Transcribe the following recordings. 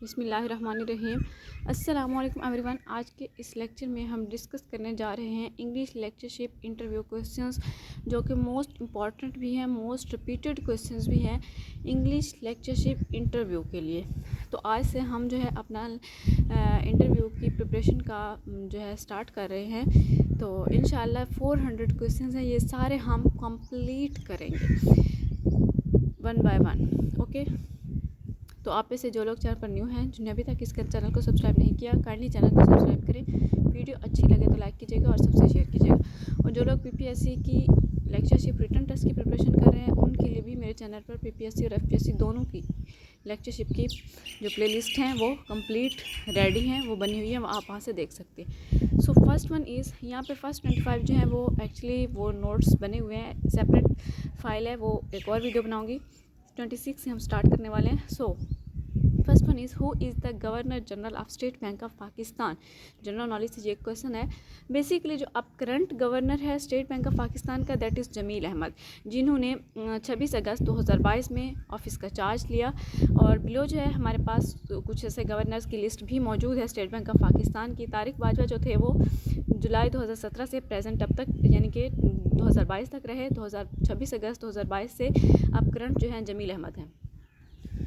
बिस्मिल्लाहिर्रहमानिर्रहीम। अस्सलाम वालेकुम एवरीवन। आज के इस लेक्चर में हम डिस्कस करने जा रहे हैं इंग्लिश लेक्चरशिप इंटरव्यू क्वेश्चंस, जो कि मोस्ट इम्पॉर्टेंट भी हैं, मोस्ट रिपीटेड क्वेश्चंस भी हैं इंग्लिश लेक्चरशिप इंटरव्यू के लिए। तो आज से हम जो है अपना इंटरव्यू की प्रिपरेशन का जो है स्टार्ट कर रहे हैं। तो इंशाल्लाह 400 क्वेश्चंस हैं, ये सारे हम कंप्लीट करेंगे वन बाय वन। ओके, तो आप में से जो लोग चैनल पर न्यू हैं, जिन्होंने अभी तक इस चैनल को सब्सक्राइब नहीं किया, काइंडली चैनल को सब्सक्राइब करें। वीडियो अच्छी लगे तो लाइक कीजिएगा और सबसे शेयर कीजिएगा। और जो लोग पीपीएससी की लेक्चरशिप रिटन टेस्ट की प्रिपरेशन कर रहे हैं, उनके लिए भी मेरे चैनल पर पीपीएससी और एफपीएससी दोनों की लेक्चरशिप की जो प्लेलिस्ट हैं वो कंप्लीट रेडी हैं, वो बनी हुई है, आप वहाँ से देख सकते हैं। सो फर्स्ट वन इज़, यहाँ पे फर्स्ट 25 जो है वो एक्चुअली वो नोट्स बने हुए हैं, सेपरेट फाइल है, वो एक और वीडियो बनाऊँगी। 26 से हम स्टार्ट करने वाले हैं। So first one is, who is the governor general of state bank of Pakistan. General knowledge से ये क्वेश्चन है। बेसिकली जो अब करंट गवर्नर है स्टेट बैंक ऑफ पाकिस्तान का, दैट इज़ जमील अहमद, जिन्होंने 26 अगस्त 2022 में ऑफिस का चार्ज लिया। और बिलो जो है हमारे पास कुछ ऐसे गवर्नर्स की लिस्ट भी मौजूद है स्टेट बैंक ऑफ पाकिस्तान की। तारिक बाजवा जो थे वो जुलाई 2017 से प्रेजेंट अब तक, यानी कि 2022 तक रहे। 26 अगस्त 2022 से अब करंट जो है जमील अहमद हैं।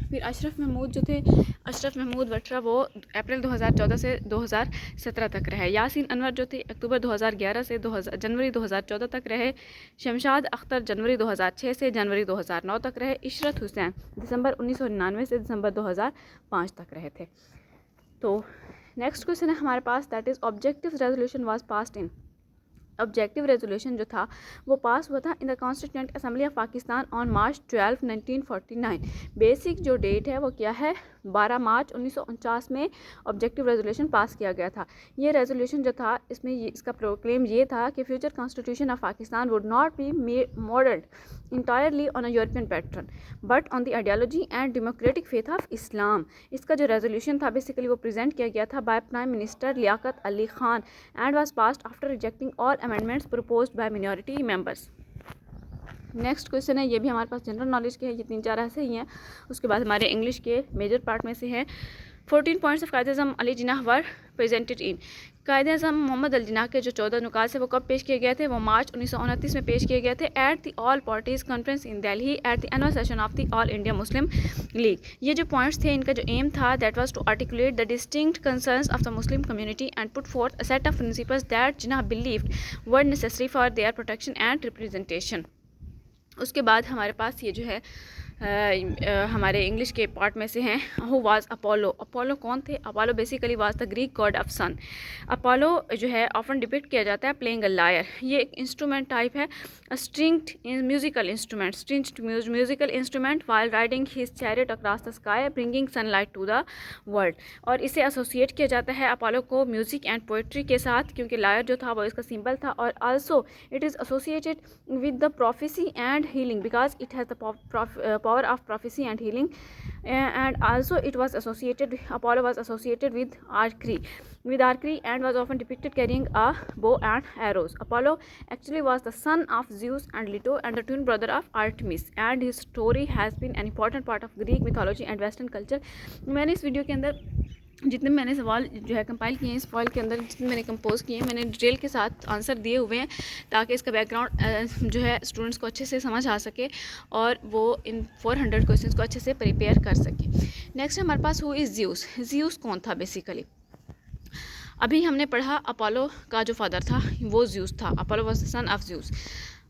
फिर अशरफ महमूद जो थे, अशरफ महमूद वट्रा, वो अप्रैल 2014 से 2017 तक रहे। यासीन अनवर जो थे अक्टूबर 2011 से जनवरी 2014 तक रहे। शमशाद अख्तर जनवरी 2006 से जनवरी 2009 तक रहे। इशरत हुसैन दिसंबर 1999 से दिसंबर 2005 तक रहे थे। तो नेक्स्ट क्वेश्चन है हमारे पास, that is objective resolution was passed in. Objective resolution जो था वो पास हुआ था in the constituent assembly of Pakistan on March 12, 1949। Basic जो डेट है वो क्या है, 12 मार्च 1949 में ऑब्जेक्टिव रेजोल्यूशन पास किया गया था। ये रेजोल्यूशन जो था, इसमें इसका प्रोक्लेम ये था कि future constitution of Pakistan would not be modelled entirely on a European pattern but on the ideology and democratic faith of Islam. इसका जो रेजोल्यूशन था बेसिकली वो प्रेजेंट किया गया था by prime minister Liaquat Ali Khan and was passed after rejecting all amendments proposed by minority members. Next question है, ये भी हमारे पास जनरल नॉलेज के हैं, ये 3-4 ऐसे ही हैं। उसके बाद हमारे इंग्लिश के मेजर पार्ट में से हैं। 14 points of Quaid-e-Azam Ali Jinnah were presented in. Quaid-e-Azam Mohammad Ali Jinnah के जो 14 नुकात से वो कब पेश किए गए थे, वो मार्च 1929 में पेश किए गए थे at the all parties conference in Delhi at the annual session of the All India Muslim League. ये जो पॉइंट्स थे, इनका जो एम था, that was to articulate the distinct concerns of the Muslim community and put forth a set of principles that Jinnah believed were necessary for their protection and representation. उसके बाद हमारे पास ये जो है हमारे इंग्लिश के पार्ट में से हैं, हु वाज अपोलो। अपोलो कौन थे? Apollo basically was the Greek god of sun. Apollo जो है ऑफन डिपिक्ट किया जाता है प्लेइंग अ लायर। ये एक इंस्ट्रूमेंट टाइप है, stringed musical instrument, stringed musical instrument while riding his chariot across the sky bringing sunlight to the world. और इसे एसोसिएट किया जाता है अपोलो को म्यूजिक एंड पोइट्री के साथ, क्योंकि लायर जो था वो इसका सिंबल था। और also it is associated with the prophecy and healing because it has the power of prophecy and healing, and also it was associated, Apollo was associated with archery and was often depicted carrying a bow and arrows. Apollo actually was the son of Zeus and Leto and the twin brother of Artemis, and his story has been an important part of Greek mythology and western culture. मैंने इस video के अंदर जितने मैंने सवाल जो है compile किए हैं, इस फाइल के अंदर जितने मैंने कंपोज किए हैं, मैंने डिटेल के साथ आंसर दिए हुए हैं ताकि इसका बैकग्राउंड जो है स्टूडेंट्स को अच्छे से समझ आ सके और वो इन 400 क्वेश्चंस को अच्छे से प्रिपेयर कर सके। नेक्स्ट हमारे पास हु इज़ ज़्यूस। ज़्यूस कौन था? बेसिकली अभी हमने पढ़ा अपोलो का जो फादर था वो ज़्यूस था। Apollo was the son of Zeus.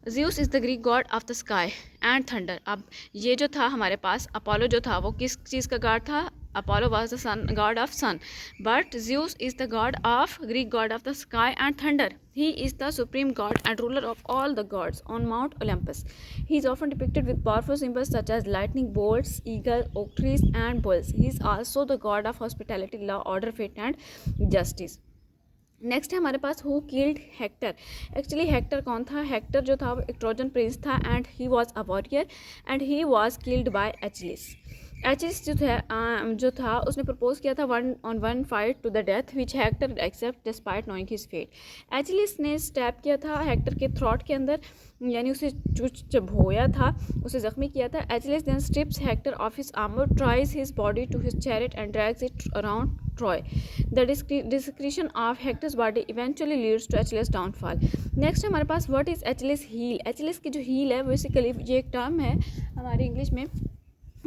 Zeus is the Greek god of the sky and thunder. अब ये जो था हमारे पास अपोलो जो था वो किस चीज़ का गॉड था? Apollo was the god of sun, but Zeus is the Greek god of the sky and thunder. He is the supreme god and ruler of all the gods on Mount Olympus. He is often depicted with powerful symbols such as lightning bolts, eagle, oak trees, and bulls. He is also the god of hospitality, law, order, fate, and justice. Next है हमारे पास who killed Hector. Actually Hector कौन था? Hector जो था वो एक Trojan prince था and he was a warrior and he was killed by Achilles. Achilles जो था उसने प्रपोज किया था one fight to the death which Hector accept despite knowing his fate. Achilles ने स्टैब किया था हेक्टर के थ्रॉट के अंदर, यानी उसे चुभोया था, उसे ज़ख्मी किया था। Achilles then strips Hector of his armour, ties his body to his chariot and drags it around Troy. The description of Hector's body eventually leads to Achilles downfall. Next हमारे पास what is Achilles heel. Achilles की जो heal है basically ये एक term है हमारी English में,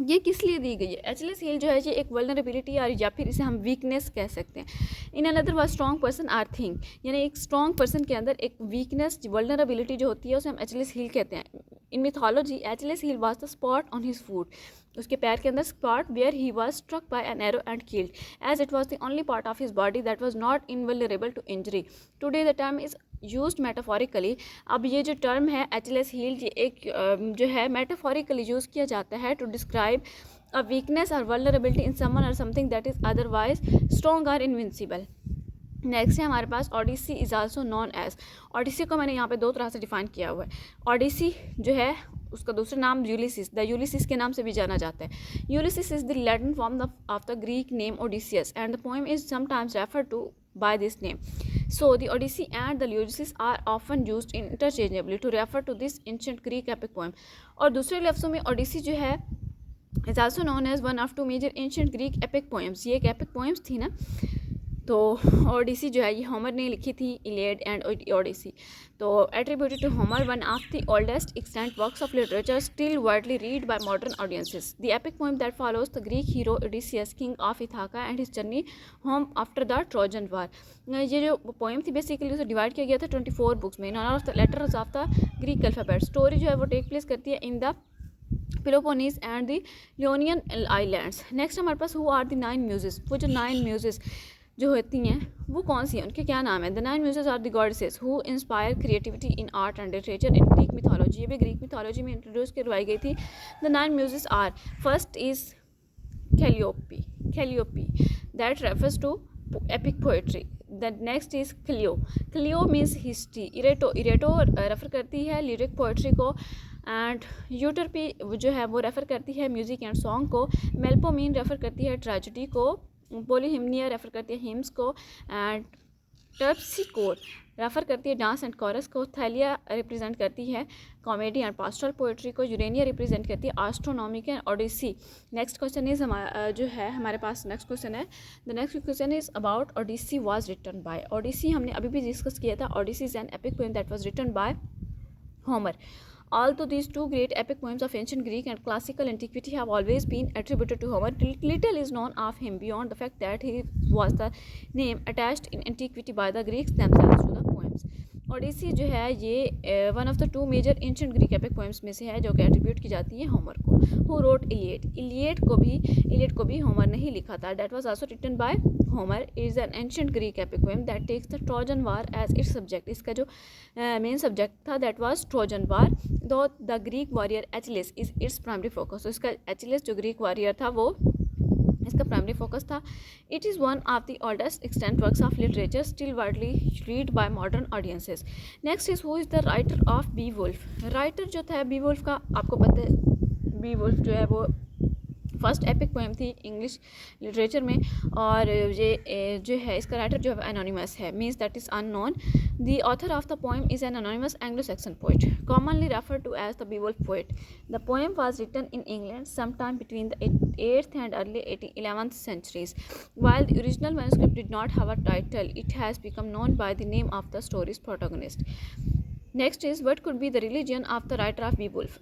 ये किस लिए दी गई है। एचलिस हील जो है ये एक वल्नरेबिलिटी या फिर इसे हम वीकनेस कह सकते हैं। In another word strong person or thing, यानी एक स्ट्रॉन्ग पर्सन के अंदर एक वीकनेस वल्नरेबिलिटी जो होती है उसे हम एचलिस हील कहते हैं। In mythology Achilles heel was the spot on his foot, उसके पैर के अंदर spot where he was struck by an arrow and killed, as it was the only part of his body that was not invulnerable to injury. Today the term is used metaphorically. अब ये जो term है एचलिस heal ये एक जो है metaphorically use किया जाता है to describe a weakness or vulnerability in someone or something that is otherwise strong or invincible। Next है हमारे पास Odyssey is also known as. Odyssey को मैंने यहाँ पे दो तरह से डिफाइन किया हुआ है। ओडिसी जो है उसका दूसरा नाम यूलिसिस, द यूलिसिस के नाम से भी जाना जाता है। Ulysses is the Latin form of the Greek name Odysseus and the poem is sometimes refer to by this name. So the Odyssey and the Ulysses are often used interchangeably to refer to this ancient Greek epic poem। और दूसरे लफ्ज़ों में ओडिसी जो है is also known as one of two major ancient Greek epic poems। ये एक epic poems थी ना, तो ओडिसी जो है ये होमर ने लिखी थी, इलियड एंड ओडिसी। तो attributed to Homer, one of the oldest extant works of literature still widely read by modern audiences. The epic poem that follows the Greek hero Odysseus king of Ithaca and his journey home after the Trojan war. ये जो poem थी basically उसे divide किया गया था 24 books में in honour of the letters of the Greek alphabet. Story जो है वो टेक प्लेस करती है in the Peloponnese and the Ionian islands. Next हमारे पास हु आर द 9 म्यूजेस। वो जो 9 म्यूजेस जो होती हैं वो कौन सी हैं, उनके क्या नाम है। The 9 Muses are the goddesses who inspire creativity in art and literature in Greek mythology. ये भी ग्रीक मिथोलॉजी में इंट्रोड्यूस करवाई गई थी। The 9 Muses are, first is Calliope that refers to epic poetry. The next is Clio means history. Erato refer करती है lyric poetry को। And Euterpe जो है वो रेफ़र करती है म्यूज़िक एंड सॉन्ग को। मेल्पोमीन रेफ़र करती है ट्रेजेडी को। पोलीहिमनिया रेफ़र करती है हिम्स को। एंड टर्पसिकोर रेफ़र करती है डांस एंड कोरस को। थैलिया रिप्रेजेंट करती है कॉमेडी एंड पास्टरल पोएट्री को। यूरेनिया रिप्रेजेंट करती है astronomic and Odyssey. Next question is जो है हमारे पास नेक्स्ट क्वेश्चन है। The next question is about Odyssey was written by. Odyssey हमने अभी भी डिस्कस किया था। Odyssey is an epic poem that was written by Homer. Although these two great epic poems of ancient Greek and classical antiquity have always been attributed to Homer, little is known of him beyond the fact that he was the name attached in antiquity by the Greeks themselves to the poems। Odyssey जो है ये one of the 2 major ancient Greek epic poems में से है जो कि attribute की जाती है होमर को। हु रोट इलियड को भी होमर ने ही लिखा था। That was also written by Homer. Is an ancient Greek epic poem that takes the Trojan war as its subject. इसका जो मेन सब्जेक्ट था that was Trojan war, though the Greek warrior Achilles is its primary focus. तो इसका Achilles जो Greek warrior था वो इसका primary focus था। It is one of the oldest extant works of literature still widely read by modern audiences. Next is who is the writer of Beowulf. Writer जो था B wolf का आपको पता है, बी वुल्फ जो है वो फर्स्ट एपिक पोएम थी इंग्लिश लिटरेचर में। और ये जो है इसका राइटर जो है एनोनिमस है, means that is unknown. The author of the poem is an anonymous Anglo-Saxon poet commonly referred to as the Beowulf poet। The poem was written in England sometime between the 8th and early 11th centuries। While the original manuscript did not have a title, it has become known by the name of the story's protagonist। Next is what could be the religion of the writer of Beowulf।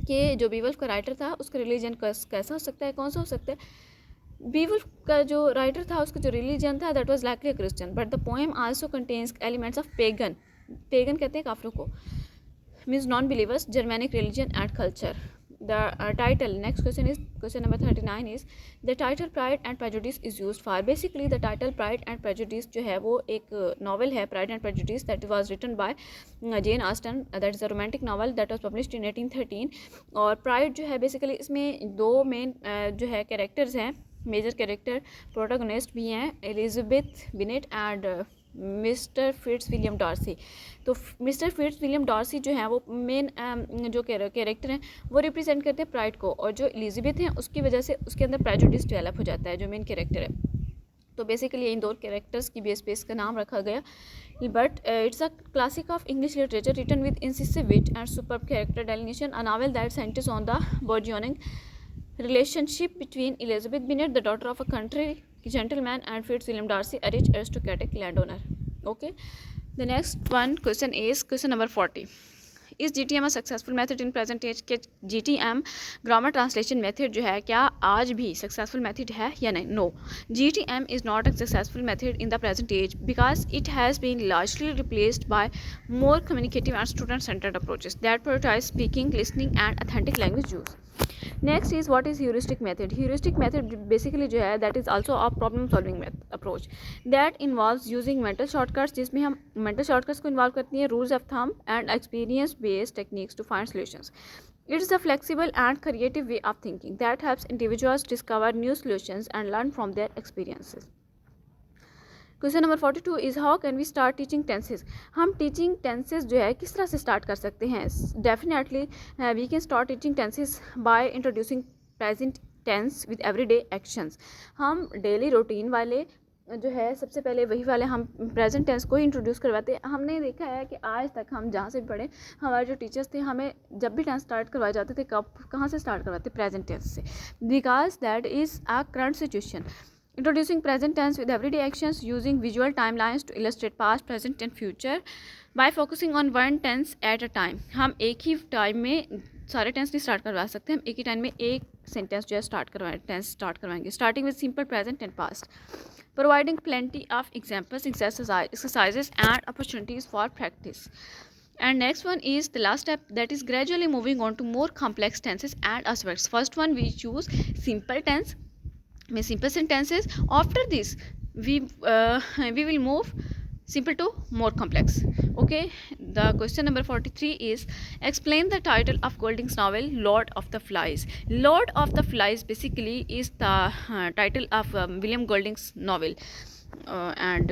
कि जो बीवुल्फ का writer था उसका religion कैसा हो सकता है, कौन सा हो सकता है। बीवुल्फ का जो राइटर था उसका जो रिलीजन था that was likely Christian, but the poem also contains elements of pagan कहते हैं काफिरों को, means non believers, Germanic religion and culture. The title, next question is question number 39 is the title pride and prejudice is used for. Basically the title pride and prejudice जो है वो एक novel है, pride and prejudice, that was written by Jane Austen. That is a romantic novel that was published in 1813। और pride जो है basically इसमें 2 main जो है कैरेक्टर्स हैं, मेजर कैरेक्टर प्रोटोगनिस्ट भी हैं, Elizabeth Bennet and mister Fitzwilliam Darcy. तो मिस्टर फिट्स विलियम डार्सी जो है वो मेन जो कैरेक्टर हैं वो रिप्रेजेंट करते हैं प्राइड को, और जो एलिजाबेथ हैं उसकी वजह से उसके अंदर प्रेजुडिस डेवलप हो जाता है जो मेन कैरेक्टर है। तो बेसिकली इन दो कैरेक्टर्स की बेस पे इसका नाम रखा गया। But it's a classic of English literature written with incisive wit and superb character delineation, a novel that centres on the burgeoning relationship between Elizabeth Bennet, the daughter of a country gentleman, and Fitzwilliam Darcy, a rich aristocratic landowner. Okay, the next one question is question number 40. Is GTM a successful method in present age? के GTM grammar translation method जो है क्या आज भी successful method है या नहीं? No, GTM is not a successful method in the present age because it has been largely replaced by more communicative and student-centered approaches that prioritize speaking, listening, and authentic language use. Next is what is heuristic method? Heuristic method basically जो है that is also a problem solving approach that involves using mental shortcuts, जिसमें हम mental shortcuts को involve करती हैं rules of thumb and experience based techniques to find solutions. It is a flexible and creative way of thinking that helps individuals discover new solutions and learn from their experiences. Question number 42 is how can we start teaching tenses? हम teaching tenses जो है किस तरह से start कर सकते हैं? Definitely we can start teaching tenses by introducing present tense with everyday actions. हम डेली रूटीन वाले जो है सबसे पहले वही वाले हम प्रेजेंट टेंस को ही इंट्रोड्यूस करवाते हैं। हमने देखा है कि आज तक हम जहाँ से भी पढ़े हमारे जो टीचर्स थे हमें जब भी टेंस स्टार्ट करवाए जाते थे कहाँ से स्टार्ट करवाते? प्रेजेंट टेंस से, because that is a current situation. Introducing present tense with everyday actions using visual timelines to illustrate past, present and future by focusing on one tense at a time. हम एक ही time में सारे tense नहीं start करवा सकते, हम एक ही time में एक सेंटेंस जो है टेंस स्टार्ट करवाएंगे, starting with simple present and past, providing plenty of examples, exercises and opportunities for practice. And next one is the last step, that is gradually moving on to more complex tenses and aspects. First one we choose simple tense, simple sentences. After this we will move simple to more complex. Okay, the question number 43 is explain the title of Golding's novel Lord of the Flies. Lord of the Flies basically is the title of William Golding's novel, and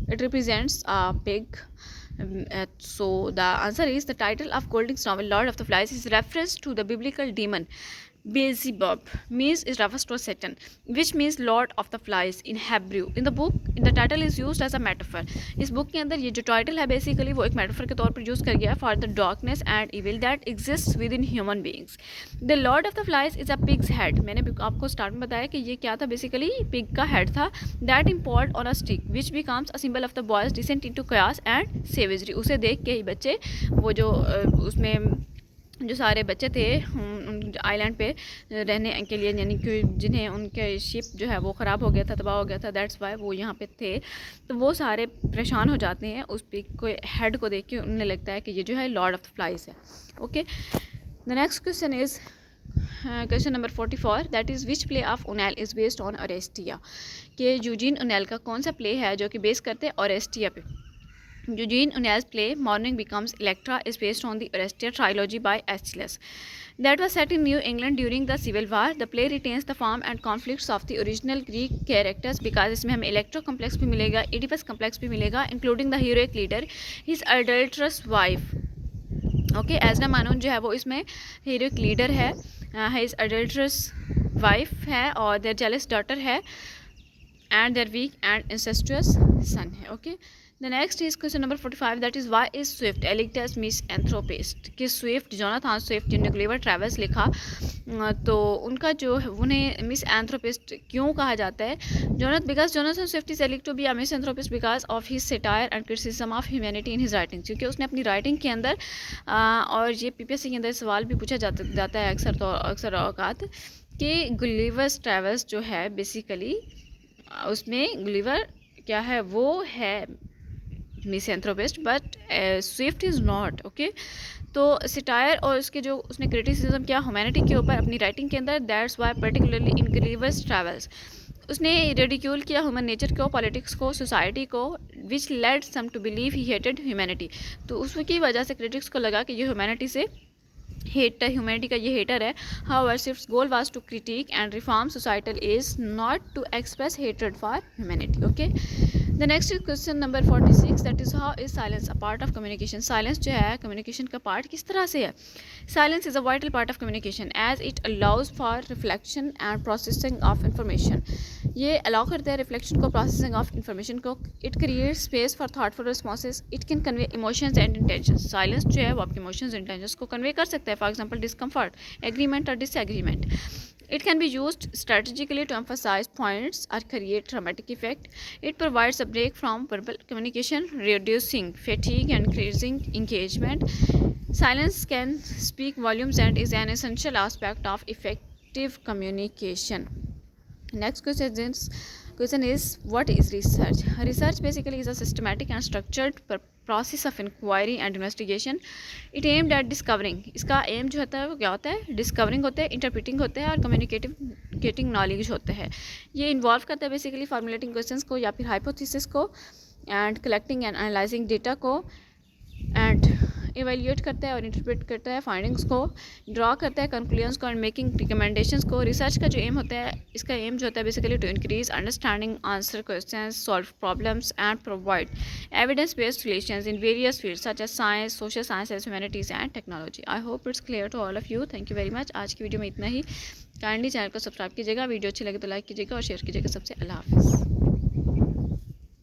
it represents a pig. So the answer is the title of Golding's novel Lord of the Flies is reference to the biblical demon Beelzebub, means is refers to Satan, which means Lord of the Flies in Hebrew. In the book, the title is used as a metaphor. इस book के अंदर ये जो title है basically वो एक metaphor के तौर पर यूज़ कर गया for the darkness and evil that exist within human beings. The Lord of the Flies is a pig's head. मैंने आपको स्टार्ट में बताया कि ये क्या था, बेसिकली पिग का हेड था, that impaled on a stick which becomes a symbol of the boys' descent into chaos and savagery. उसे देख के ही बच्चे वो जो उसमें जो सारे बच्चे थे आइलैंड पे रहने के लिए, यानी कि जिन्हें उनके शिप जो है वो ख़राब हो गया था, तबाह हो गया था, दैट्स वाई वो यहाँ पे थे, तो वो सारे परेशान हो जाते हैं उस पिग को हेड को देख के, उन्हें लगता है कि ये जो है लॉर्ड ऑफ द फ्लाइज है। Okay, the next question is question number 44, that is which play of O'Neill is based on Oresteia. कि यूजीन ओनेल का कौन सा प्ले है जो कि बेस करते हैं ओरेस्टिया पे? Eugene O'Neill's play Morning Becomes Electra is based on the Orestia trilogy by Aeschylus that was set in New England during the Civil War. The play retains the form and conflicts of the original Greek characters because इसमें हमें Electra complex भी मिलेगा, Oedipus complex भी मिलेगा, including the heroic leader, his adulterous wife. Okay, एजना मानून जो है वो इसमें heroic leader है, his adulterous wife है और their jealous daughter है and their weak and incestuous son है. Okay. The next is question number 45, that is why is Swift elected as misanthropist? कि स्विफ्ट जोनाथन स्विफ्ट जिन्होंने Gulliver travels लिखा तो उनका जो उन्हें मिसएंथ्रोपिस्ट क्यों कहा जाता है? Because Jonathan Swift is alleged to be a misanthropist because of his satire and criticism of humanity in his writing. क्योंकि उसने अपनी राइटिंग के अंदर और ये पीपीएससी के अंदर सवाल भी पूछा जाता है अक्सर औकात कि गुलिवर ट्रैवल्स जो है बेसिकली उसमें गुलिवर क्या है, वो है misanthropist, but Swift is not. Okay, तो सिटायर और उसके जो उसने क्रिटिसिज्म किया ह्यूमैनिटी के ऊपर अपनी राइटिंग के अंदर, that's why particularly in Gulliver's Travels उसने रेडिक्यूल किया ह्यूमन नेचर को, पॉलिटिक्स को, सोसाइटी को, which led some to believe he hated humanity. तो उसकी वजह से क्रिटिक्स को लगा कि ये ह्यूमैनिटी से ह्यूमैनिटी का ये हेटर है। However Swift's goal was to critic and reform societal is not to express hatred for humanity. Okay, the next is question number 46, that is how is silence a part of communication. Silence जो है communication का part किस तरह से है? Silence is a vital part of communication as it allows for reflection and processing of information. ये allow करता है रिफ्लेक्शन को, प्रोसेसिंग ऑफ इंफॉर्मेशन को। It create space for thoughtful responses. It can convey emotions and intentions. Silence जो है वो आपके emotions intentions को कन्वे कर सकता है, फॉर एग्जाम्पल डिस्कम्फर्ट, एग्रीमेंट और disagreement. It can be used strategically to emphasize points or create dramatic effect. It provides a break from verbal communication, reducing fatigue and increasing engagement. Silence can speak volumes and is an essential aspect of effective communication. Next question is what is research? Research basically is a systematic and structured process of inquiry and investigation. It aimed at discovering. इसका M जो होता है वो क्या होता है? Discovering होता है, इंटरप्रेटिंग होता है और कम्युनिकेटिंग नॉलेज होता है। ये इन्वॉल्व करता है बेसिकली फॉर्मुलेटिंग क्वेश्चंस को या फिर हाइपोथेसिस को, and collecting and analysing data को, एंड एवेल्यूएट करता है और इंटरप्रेट करता है फाइंडिंग्स को, ड्रॉ करता है कंक्लूजन्स को एंड मेकिंग रिकमेंडेशंस को। रिसर्च का जो एम होता है, इसका एम जो होता है basically to increase understanding, answer questions, solve problems and provide evidence based solutions in various fields such as science, social sciences, humanities and technology. I hope it's clear to all of you. Thank you very much. आज की video में इतना ही। Kindly channel को subscribe कीजिएगा, video अच्छी लगे तो लाइक कीजिएगा और शेयर कीजिएगा। सबसे अल्लाह हाफिज़।